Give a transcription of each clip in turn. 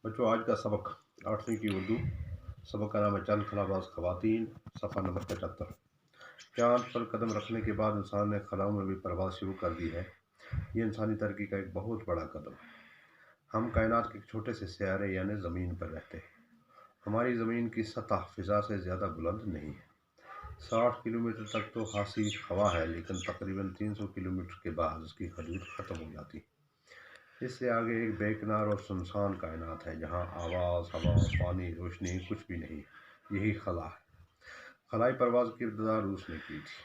بچوں آج کا سبق 8ویں کی اردو سبق کا نام ہے چند خلاباز خواتین، صفحہ نمبر 75۔ چاند پر قدم رکھنے کے بعد انسان نے خلاؤں میں بھی پرواز شروع کر دی ہے۔ یہ انسانی ترقی کا ایک بہت بڑا قدم ہے۔ ہم کائنات کے ایک چھوٹے سے سیارے یعنی زمین پر رہتے ہیں۔ ہماری زمین کی سطح فضا سے زیادہ بلند نہیں ہے۔ 60 کلومیٹر تک تو خاصی ہوا ہے، لیکن تقریباً 300 کلومیٹر کے بعد اس کی حدود ختم ہو جاتی ہے۔ اس سے آگے ایک بے کنار اور سنسان کائنات ہے، جہاں آواز، ہوا، پانی، روشنی کچھ بھی نہیں۔ یہی خلا ہے۔ خلائی پرواز کی ابتدا روس نے کی تھی۔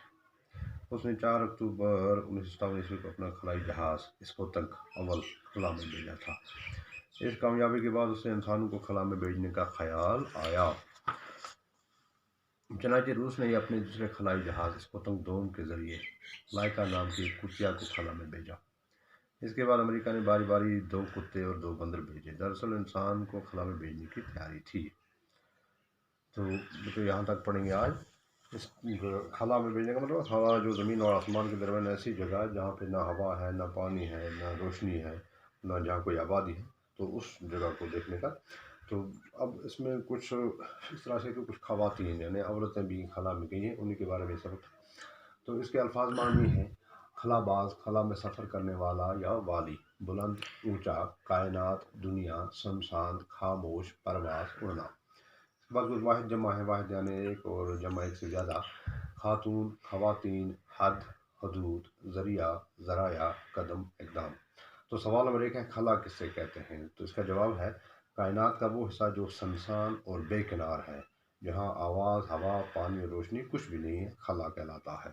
اس نے 4 اکتوبر 1957 کو اپنا خلائی جہاز اسپوتنک اول خلا میں بھیجا تھا۔ اس کامیابی کے بعد اسے انسانوں کو خلا میں بھیجنے کا خیال آیا۔ چنانچہ روس نے اپنے دوسرے خلائی جہاز اسپوتنک دوم کے ذریعے لائکا نام کی ایک کتیا کو خلا میں بھیجا۔ اس کے بعد امریکہ نے باری باری 2 کتے اور 2 بندر بھیجے۔ دراصل انسان کو خلا میں بھیجنے کی تیاری تھی۔ تو یہاں تک پڑھیں گے آج۔ اس خلا میں بھیجنے کا مطلب خلا جو زمین اور آسمان کے درمیان ایسی جگہ ہے جہاں پہ نہ ہوا ہے، نہ پانی ہے، نہ روشنی ہے، نہ جہاں کوئی آبادی ہے، تو اس جگہ کو دیکھنے کا۔ تو اب اس میں کچھ اس طرح سے کہ کچھ خواتین یعنی عورتیں بھی خلا میں گئی ہیں، انہیں کے بارے میں سبق۔ تو اس کے الفاظ معنی ہیں: خلا باز، خلا میں سفر کرنے والا یا والی، بلند، اونچا، کائنات، دنیا، سنسان، خاموش، پرواز، اڑنا۔ بعض واحد جمع ہے، واحد یعنی ایک اور جمع ایک سے زیادہ۔ خاتون، خواتین، حد، حدود، ذریعہ، ذرائع، قدم، اقدام۔ تو سوال نمبر 1 ہے خلا کسے کہتے ہیں؟ تو اس کا جواب ہے کائنات کا وہ حصہ جو سنسان اور بے کنار ہے، جہاں آواز، ہوا، پانی اور روشنی کچھ بھی نہیں ہے، خلا کہلاتا ہے۔